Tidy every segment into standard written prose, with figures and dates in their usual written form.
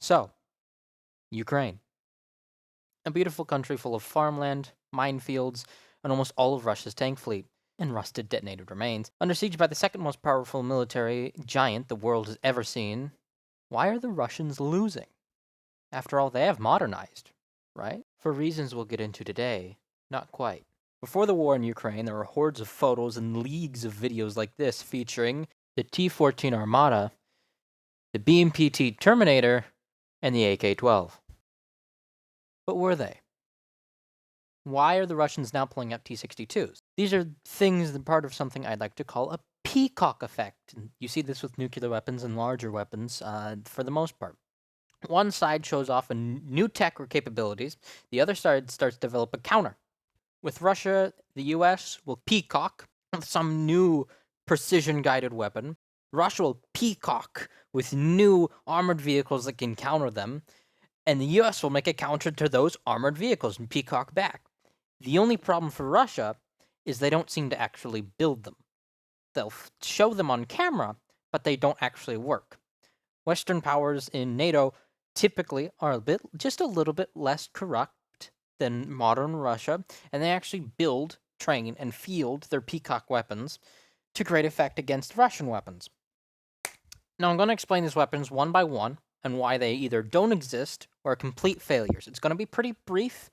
So, Ukraine. A beautiful country full of farmland, minefields, and almost all of Russia's tank fleet, and rusted detonated remains. Under siege by the second most powerful military giant the world has ever seen, why are the Russians losing? After all, they have modernized, right? For reasons we'll get into today, not quite. Before the war in Ukraine, there were hordes of photos and leagues of videos like this featuring the T14 Armata, the BMPT Terminator, and the AK-12. But were they? Why are the Russians now pulling out T-62s? These are things that part of something I'd like to call a peacock effect. And you see this with nuclear weapons and larger weapons for the most part. One side shows off a new tech or capabilities, the other side starts to develop a counter. With Russia, the US will peacock with some new precision-guided weapon. Russia will peacock with new armored vehicles that can counter them. And the US will make a counter to those armored vehicles and peacock back. The only problem for Russia is they don't seem to actually build them. They'll show them on camera, but they don't actually work. Western powers in NATO typically are just a little bit less corrupt than modern Russia, and they actually build, train, and field their peacock weapons to great effect against Russian weapons. Now I'm going to explain these weapons one by one, and why they either don't exist or are complete failures. It's going to be pretty brief,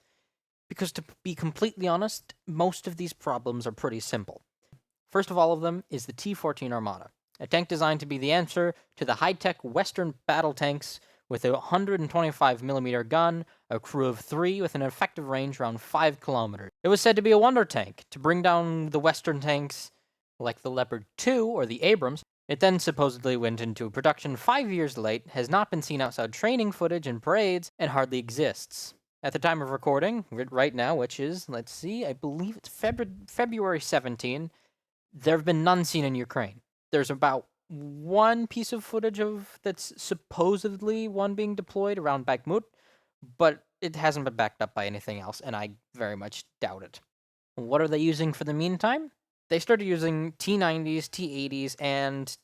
because to be completely honest, most of these problems are pretty simple. First of all of them is the T14 Armata, a tank designed to be the answer to the high-tech Western battle tanks with a 125mm gun, a crew of 3 with an effective range around 5 kilometers. It was said to be a wonder tank to bring down the Western tanks like the Leopard 2 or the Abrams. It then supposedly went into production 5 years late, has not been seen outside training footage and parades, and hardly exists. At the time of recording, right now, which is, let's see, I believe it's February 17, there have been none seen in Ukraine. There's about one piece of footage that's supposedly one being deployed around Bakhmut, but it hasn't been backed up by anything else, and I very much doubt it. What are they using for the meantime? They started using T-90s, T-80s, and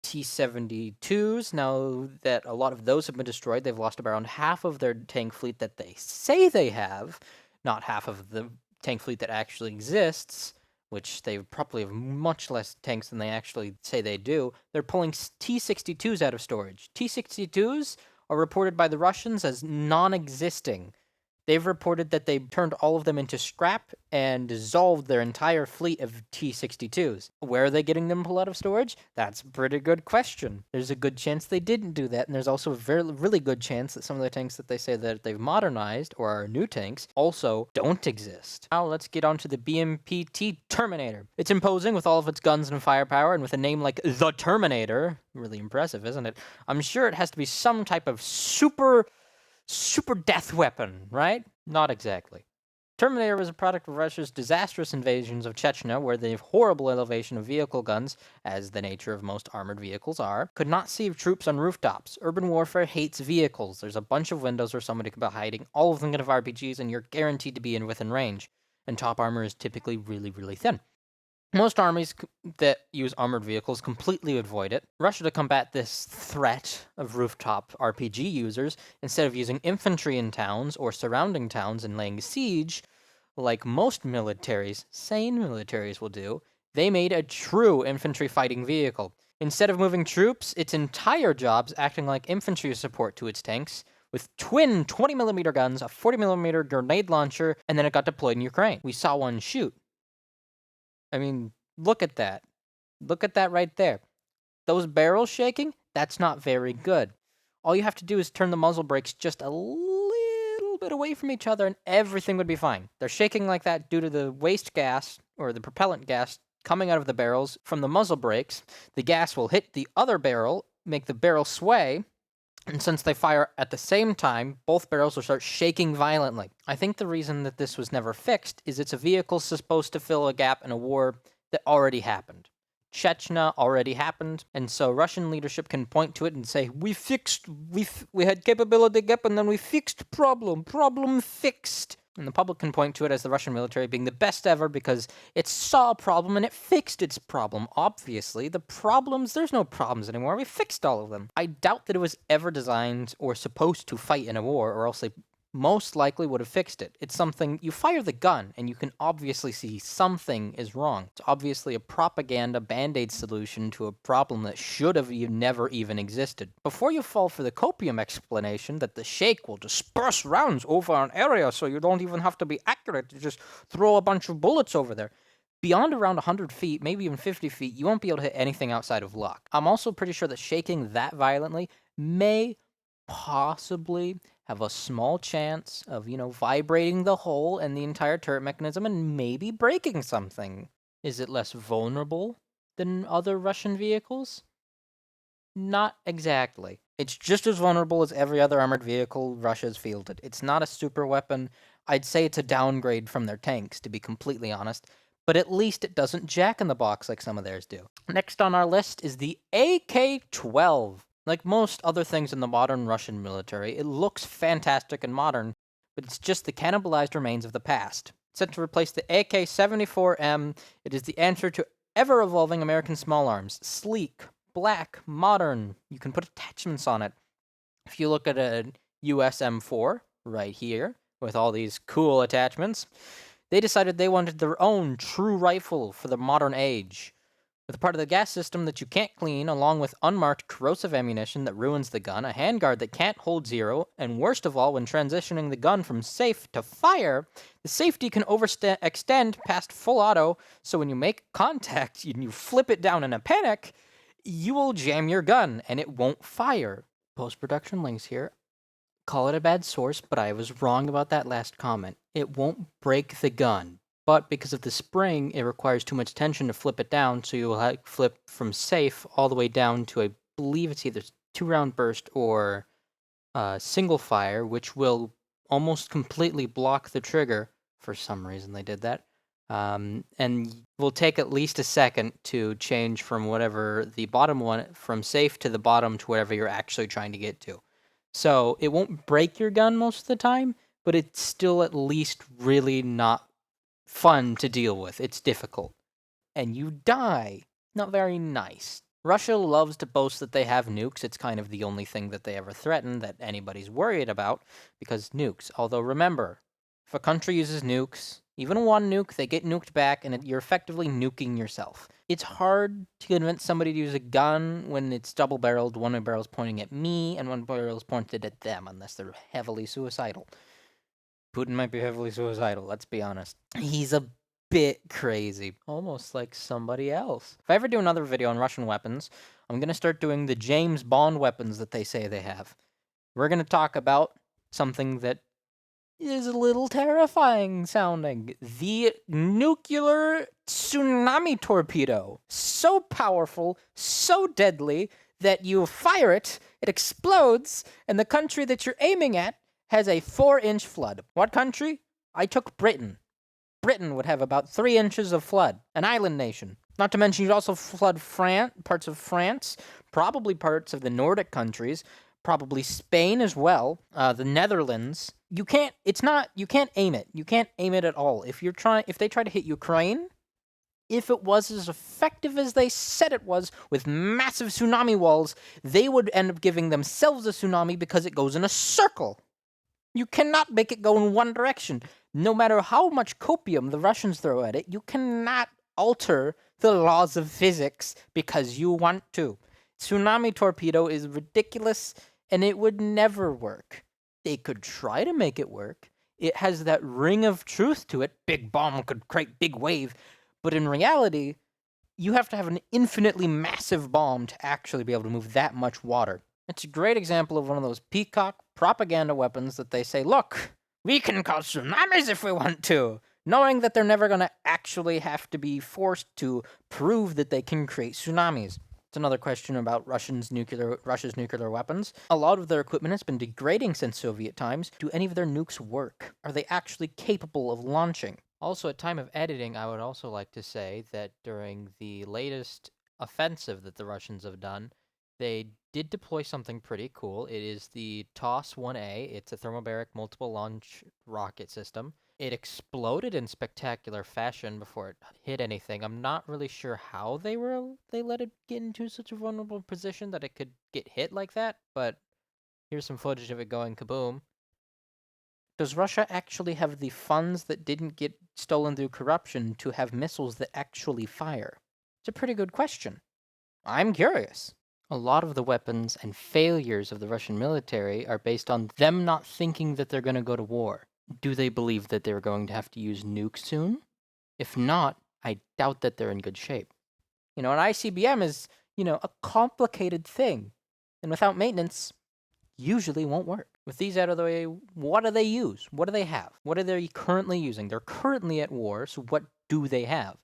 T-72s. Now that a lot of those have been destroyed, they've lost around half of their tank fleet that they say they have, not half of the tank fleet that actually exists, which they probably have much less tanks than they actually say they do. They're pulling T-62s out of storage. T-62s are reported by the Russians as non-existing. They've reported that they turned all of them into scrap and dissolved their entire fleet of T-62s. Where are they getting them pulled out of storage? That's a pretty good question. There's a good chance they didn't do that, and there's also a really good chance that some of the tanks that they say that they've modernized, or are new tanks, also don't exist. Now let's get on to the BMPT Terminator. It's imposing with all of its guns and firepower, and with a name like the Terminator, really impressive, isn't it? I'm sure it has to be some type of super death weapon, right? Not exactly. Terminator was a product of Russia's disastrous invasions of Chechnya, where the horrible elevation of vehicle guns, as the nature of most armored vehicles are, could not save troops on rooftops. Urban warfare hates vehicles. There's a bunch of windows where somebody could be hiding. All of them can have RPGs, and you're guaranteed to be within range. And top armor is typically really, really thin. Most armies that use armored vehicles completely avoid it. Russia, to combat this threat of rooftop RPG users, instead of using infantry in towns or surrounding towns and laying siege, like most militaries, sane militaries will do, they made a true infantry fighting vehicle. Instead of moving troops, its entire job's acting like infantry support to its tanks, with twin 20mm guns, a 40mm grenade launcher, and then it got deployed in Ukraine. We saw one shoot. I mean, look at that. Look at that right there. Those barrels shaking? That's not very good. All you have to do is turn the muzzle brakes just a little bit away from each other and everything would be fine. They're shaking like that due to the waste gas, or the propellant gas, coming out of the barrels from the muzzle brakes. The gas will hit the other barrel, make the barrel sway, and since they fire at the same time, both barrels will start shaking violently. I think the reason that this was never fixed is it's a vehicle supposed to fill a gap in a war that already happened. Chechnya already happened, and so Russian leadership can point to it and say, we had capability gap and then we fixed problem fixed. And the public can point to it as the Russian military being the best ever because it saw a problem and it fixed its problem. Obviously, there's no problems anymore. We fixed all of them. I doubt that it was ever designed or supposed to fight in a war, or else they most likely would have fixed it. It's something, you fire the gun and you can obviously see something is wrong. It's obviously a propaganda band-aid solution to a problem that should have never even existed. Before you fall for the copium explanation that the Sheikh will disperse rounds over an area so you don't even have to be accurate, you just throw a bunch of bullets over there. Beyond around 100 feet, maybe even 50 feet, you won't be able to hit anything outside of luck. I'm also pretty sure that shaking that violently may possibly have a small chance of, vibrating the hull and the entire turret mechanism and maybe breaking something. Is it less vulnerable than other Russian vehicles? Not exactly. It's just as vulnerable as every other armored vehicle Russia's fielded. It's not a super weapon. I'd say it's a downgrade from their tanks, to be completely honest, but at least it doesn't jack in the box like some of theirs do. Next on our list is the AK-12. Like most other things in the modern Russian military, it looks fantastic and modern, but it's just the cannibalized remains of the past. Set to replace the AK-74M, it is the answer to ever-evolving American small arms. Sleek, black, modern. You can put attachments on it. If you look at a US M4 right here, with all these cool attachments, they decided they wanted their own true rifle for the modern age. With a part of the gas system that you can't clean, along with unmarked corrosive ammunition that ruins the gun, a handguard that can't hold zero, and worst of all, when transitioning the gun from safe to fire, the safety can extend past full auto, so when you make contact and you flip it down in a panic, you will jam your gun and it won't fire. Post-production links here. Call it a bad source, but I was wrong about that last comment. It won't break the gun, but because of the spring, it requires too much tension to flip it down, so you'll flip from safe all the way down to, I believe it's either 2-round burst or single fire, which will almost completely block the trigger. For some reason they did that. And will take at least a second to change from whatever the bottom one, from safe to the bottom to whatever you're actually trying to get to. So it won't break your gun most of the time, but it's still at least really not fun to deal with. It's difficult. And you die. Not very nice. Russia loves to boast that they have nukes. It's kind of the only thing that they ever threaten that anybody's worried about, because nukes. Although remember, if a country uses nukes, even one nuke, they get nuked back, and you're effectively nuking yourself. It's hard to convince somebody to use a gun when it's double-barreled. One barrel's pointing at me, and one barrel's pointed at them, unless they're heavily suicidal. Putin might be heavily suicidal, let's be honest. He's a bit crazy. Almost like somebody else. If I ever do another video on Russian weapons, I'm going to start doing the James Bond weapons that they say they have. We're going to talk about something that is a little terrifying sounding. The nuclear tsunami torpedo. So powerful, so deadly, that you fire it, it explodes, and the country that you're aiming at has a 4-inch flood. What country? I took Britain. Britain would have about 3 inches of flood. An island nation. Not to mention you'd also flood parts of France, probably parts of the Nordic countries, probably Spain as well, the Netherlands. You can't aim it. You can't aim it at all. If they try to hit Ukraine, if it was as effective as they said it was, with massive tsunami walls, they would end up giving themselves a tsunami because it goes in a circle. You cannot make it go in one direction. No matter how much copium the Russians throw at it, you cannot alter the laws of physics because you want to. Tsunami torpedo is ridiculous, and it would never work. They could try to make it work. It has that ring of truth to it. Big bomb could create big wave. But in reality, you have to have an infinitely massive bomb to actually be able to move that much water. It's a great example of one of those peacock propaganda weapons that they say, look, we can cause tsunamis if we want to, knowing that they're never going to actually have to be forced to prove that they can create tsunamis. It's another question about Russia's nuclear weapons. A lot of their equipment has been degrading since Soviet times. Do any of their nukes work? Are they actually capable of launching? Also, at time of editing, I would also like to say that during the latest offensive that the Russians have done, they did deploy something pretty cool. It is the TOS-1A. It's a thermobaric multiple launch rocket system. It exploded in spectacular fashion before it hit anything. I'm not really sure how they let it get into such a vulnerable position that it could get hit like that, but here's some footage of it going kaboom. Does Russia actually have the funds that didn't get stolen through corruption to have missiles that actually fire? It's a pretty good question. I'm curious. A lot of the weapons and failures of the Russian military are based on them not thinking that they're going to go to war. Do they believe that they're going to have to use nukes soon? If not, I doubt that they're in good shape. An ICBM is, a complicated thing. And without maintenance, usually won't work. With these out of the way, what do they use? What do they have? What are they currently using? They're currently at war, so what do they have?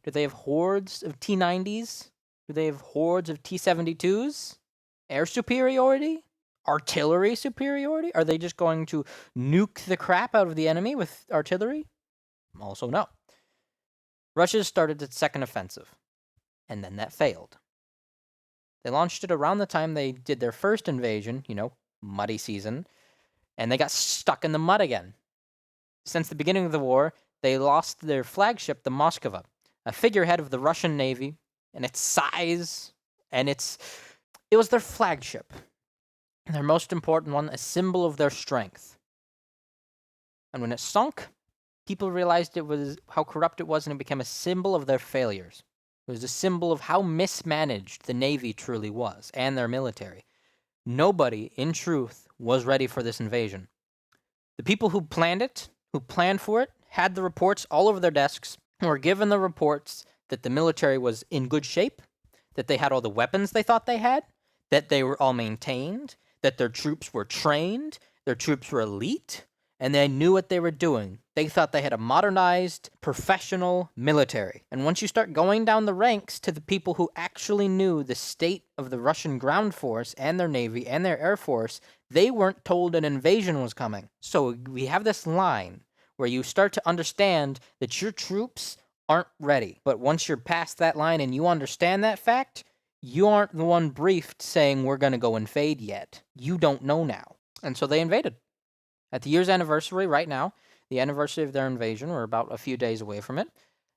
Do they have hordes of T-90s? Do they have hordes of T-72s? Air superiority? Artillery superiority? Are they just going to nuke the crap out of the enemy with artillery? Also no. Russia started its second offensive, and then that failed. They launched it around the time they did their first invasion, muddy season, and they got stuck in the mud again. Since the beginning of the war, they lost their flagship, the Moskva, a figurehead of the Russian Navy, and its size, and it was their flagship, their most important one, a symbol of their strength. And when it sunk, people realized it was how corrupt it was, and it became a symbol of their failures. It was a symbol of how mismanaged the Navy truly was, and their military. Nobody, in truth, was ready for this invasion. The people who planned it, who planned for it, had the reports all over their desks, and were given the reports that the military was in good shape, that they had all the weapons they thought they had, that they were all maintained, that their troops were trained, their troops were elite, and they knew what they were doing. They thought they had a modernized, professional military. And once you start going down the ranks to the people who actually knew the state of the Russian ground force and their navy and their air force, they weren't told an invasion was coming. So we have this line where you start to understand that your troops aren't ready. But once you're past that line and you understand that fact, you aren't the one briefed saying we're going to go invade yet. You don't know now. And so they invaded. At the year's anniversary, right now, the anniversary of their invasion, we're about a few days away from it,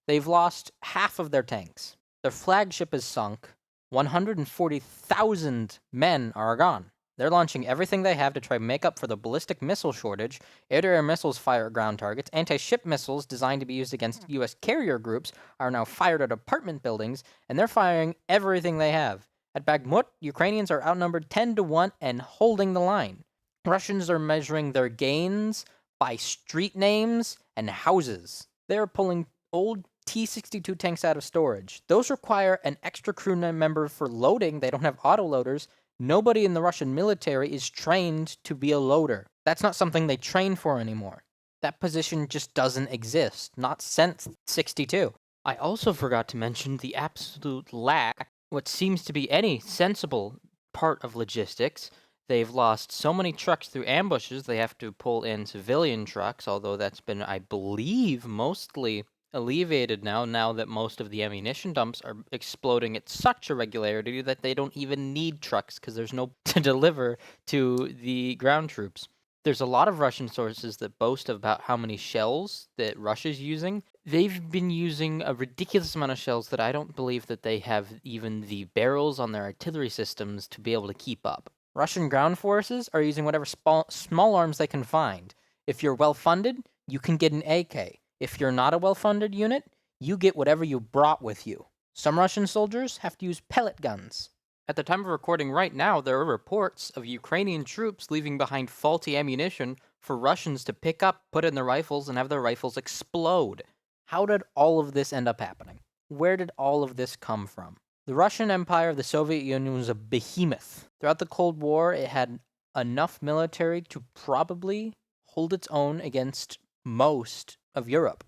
they've lost half of their tanks. Their flagship is sunk. 140,000 men are gone. They're launching everything they have to try to make up for the ballistic missile shortage. Air-to-air missiles fire at ground targets. Anti-ship missiles designed to be used against U.S. carrier groups are now fired at apartment buildings, and they're firing everything they have. At Bakhmut, Ukrainians are outnumbered 10-1 and holding the line. Russians are measuring their gains by street names and houses. They're pulling old T-62 tanks out of storage. Those require an extra crew member for loading. They don't have autoloaders. Nobody in the Russian military is trained to be a loader. That's not something they train for anymore. That position just doesn't exist, not since 62. I also forgot to mention the absolute lack, what seems to be any sensible part of logistics. They've lost so many trucks through ambushes, they have to pull in civilian trucks, although that's been, I believe, mostly alleviated now that most of the ammunition dumps are exploding at such a regularity that they don't even need trucks because there's no to deliver to the ground troops. There's a lot of Russian sources that boast about how many shells that Russia's using. They've been using a ridiculous amount of shells that I don't believe that they have even the barrels on their artillery systems to be able to keep up. Russian ground forces are using whatever small arms they can find. If you're well-funded, you can get an AK. If you're not a well-funded unit, you get whatever you brought with you. Some Russian soldiers have to use pellet guns. At the time of recording right now, there are reports of Ukrainian troops leaving behind faulty ammunition for Russians to pick up, put in their rifles, and have their rifles explode. How did all of this end up happening? Where did all of this come from? The Russian Empire of the Soviet Union was a behemoth. Throughout the Cold War, it had enough military to probably hold its own against most of Europe.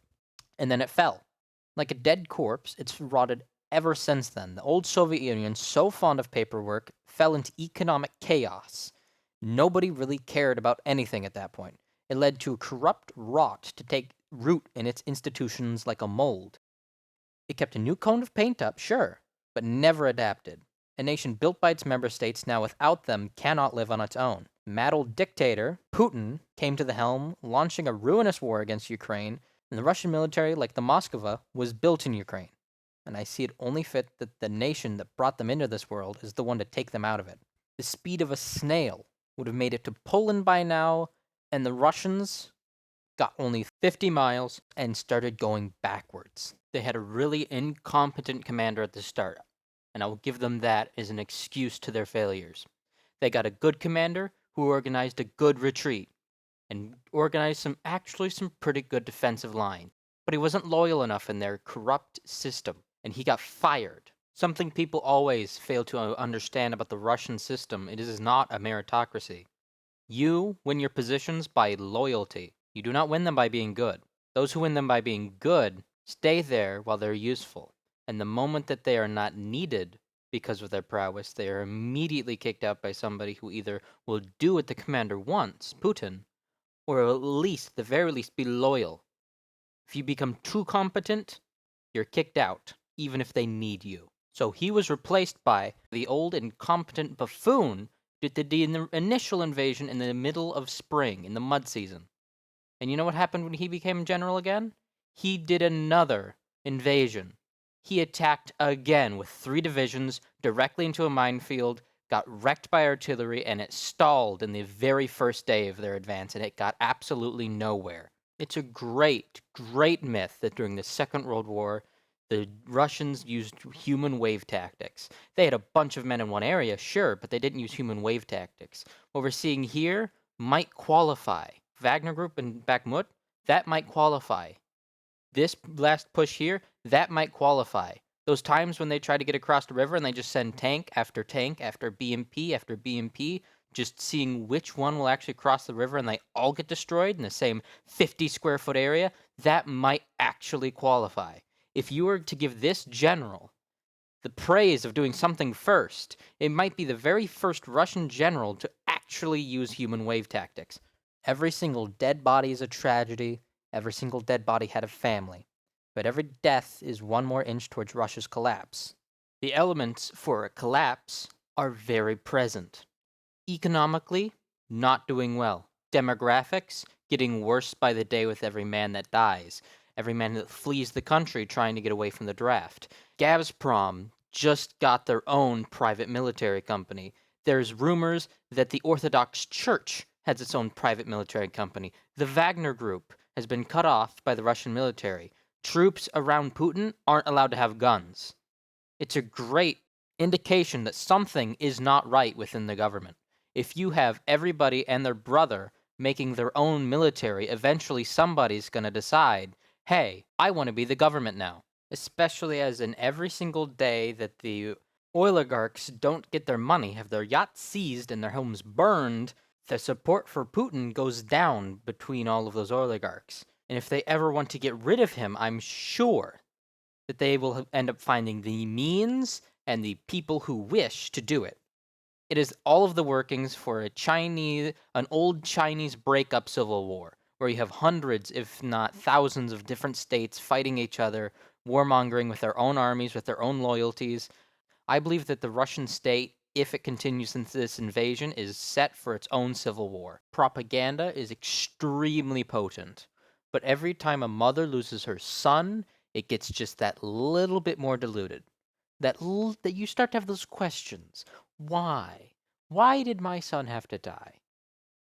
And then it fell. Like a dead corpse, it's rotted ever since then. The old Soviet Union, so fond of paperwork, fell into economic chaos. Nobody really cared about anything at that point. It led to a corrupt rot to take root in its institutions like a mold. It kept a new coat of paint up, sure, but never adapted. A nation built by its member states now without them cannot live on its own. Mad old dictator Putin came to the helm, launching a ruinous war against Ukraine, and the Russian military, like the Moskva, was built in Ukraine. And I see it only fit that the nation that brought them into this world is the one to take them out of it. The speed of a snail would have made it to Poland by now, and the Russians got only 50 miles and started going backwards. They had a really incompetent commander at the start, and I will give them that as an excuse to their failures. They got a good commander who organized a good retreat and organized some pretty good defensive line. But he wasn't loyal enough in their corrupt system, and he got fired. Something people always fail to understand about the Russian system, it is not a meritocracy. You win your positions by loyalty. You do not win them by being good. Those who win them by being good stay there while they're useful. And the moment that they are not needed because of their prowess, they are immediately kicked out by somebody who either will do what the commander wants, Putin, or at least, the very least, be loyal. If you become too competent, you're kicked out, even if they need you. So he was replaced by the old incompetent buffoon who did the initial invasion in the middle of spring, in the mud season. And you know what happened when he became general again? He did another invasion. He attacked again with 3 divisions directly into a minefield, got wrecked by artillery, and it stalled in the very first day of their advance, and it got absolutely nowhere. It's a great, great myth that during the Second World War, the Russians used human wave tactics. They had a bunch of men in one area, sure, but they didn't use human wave tactics. What we're seeing here might qualify. Wagner Group and Bakhmut, that might qualify. This last push here, that might qualify. Those times when they try to get across the river and they just send tank after BMP after BMP, just seeing which one will actually cross the river and they all get destroyed in the same 50 square foot area, that might actually qualify. If you were to give this general the praise of doing something first, it might be the very first Russian general to actually use human wave tactics. Every single dead body is a tragedy. Every single dead body had a family. But every death is one more inch towards Russia's collapse. The elements for a collapse are very present. Economically, not doing well. Demographics, getting worse by the day with every man that dies. Every man that flees the country trying to get away from the draft. Gazprom just got their own private military company. There's rumors that the Orthodox Church has its own private military company. The Wagner Group has been cut off by the Russian military. Troops around Putin aren't allowed to have guns. It's a great indication that something is not right within the government. If you have everybody and their brother making their own military, eventually somebody's going to decide, hey, I want to be the government now. Especially as in every single day that the oligarchs don't get their money, have their yachts seized and their homes burned, the support for Putin goes down between all of those oligarchs. And if they ever want to get rid of him, I'm sure that they will end up finding the means and the people who wish to do it. It is all of the workings for an old Chinese breakup civil war, where you have hundreds, if not thousands, of different states fighting each other, warmongering with their own armies, with their own loyalties. I believe that the Russian state, if it continues into this invasion, is set for its own civil war. Propaganda is extremely potent, but every time a mother loses her son, it gets just that little bit more diluted. That you start to have those questions. Why? Why did my son have to die?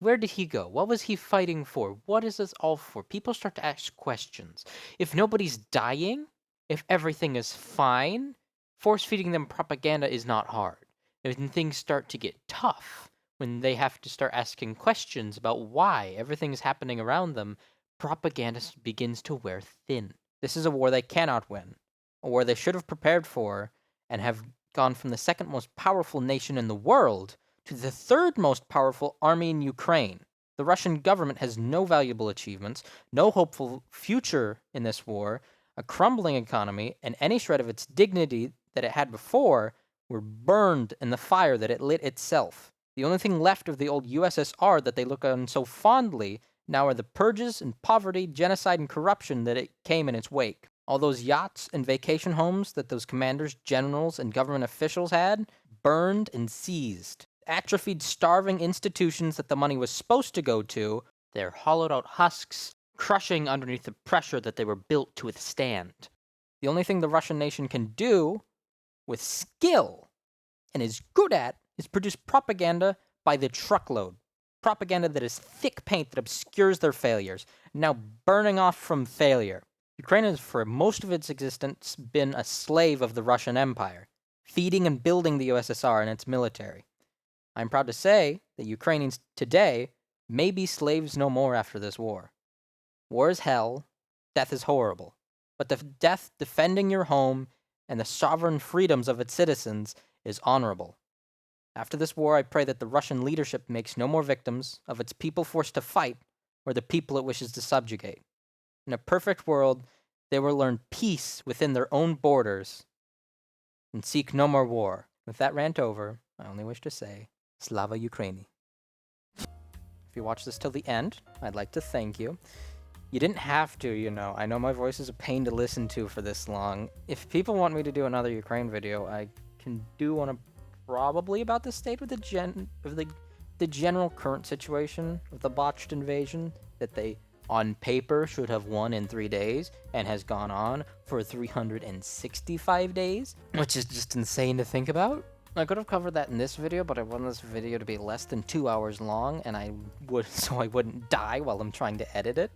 Where did he go? What was he fighting for? What is this all for? People start to ask questions. If nobody's dying, if everything is fine, force feeding them propaganda is not hard. When things start to get tough, when they have to start asking questions about why everything's happening around them, propaganda begins to wear thin. This is a war they cannot win, a war they should have prepared for, and have gone from the second most powerful nation in the world to the third most powerful army in Ukraine. The Russian government has no valuable achievements, no hopeful future in this war, a crumbling economy, and any shred of its dignity that it had before were burned in the fire that it lit itself. The only thing left of the old USSR that they look on so fondly now are the purges and poverty, genocide, and corruption that it came in its wake. All those yachts and vacation homes that those commanders, generals, and government officials had, burned and seized, atrophied, starving institutions that the money was supposed to go to, their hollowed out husks crushing underneath the pressure that they were built to withstand. The only thing the Russian nation can do with skill and is good at is produce propaganda by the truckload. Propaganda that is thick paint that obscures their failures, now burning off from failure. Ukraine has, for most of its existence, been a slave of the Russian Empire, feeding and building the USSR and its military. I'm proud to say that Ukrainians today may be slaves no more after this war. War is hell, death is horrible, but the death defending your home and the sovereign freedoms of its citizens is honorable. After this war, I pray that the Russian leadership makes no more victims of its people forced to fight or the people it wishes to subjugate. In a perfect world, they will learn peace within their own borders and seek no more war. With that rant over, I only wish to say, slava ukrani. If you watched this till the end, I'd like to thank you. You didn't have to, you know. I know my voice is a pain to listen to for this long. If people want me to do another Ukraine video, I can do one probably about the state of the general current situation of the botched invasion that they, on paper, should have won in 3 days and has gone on for 365 days, which is just insane to think about. I could have covered that in this video, but I wanted this video to be less than 2 hours long, and so I wouldn't die while I'm trying to edit it.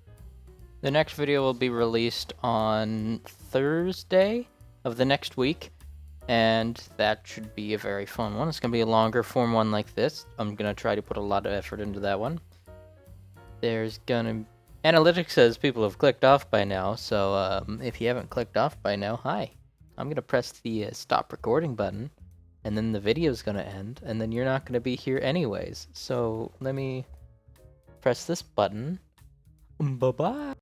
The next video will be released on Thursday of the next week, and that should be a very fun one. It's going to be a longer form one like this. I'm going to try to put a lot of effort into that one. Analytics says people have clicked off by now, so if you haven't clicked off by now, hi. I'm going to press the stop recording button, and then the video's going to end, and then you're not going to be here anyways. So let me press this button. Bye-bye.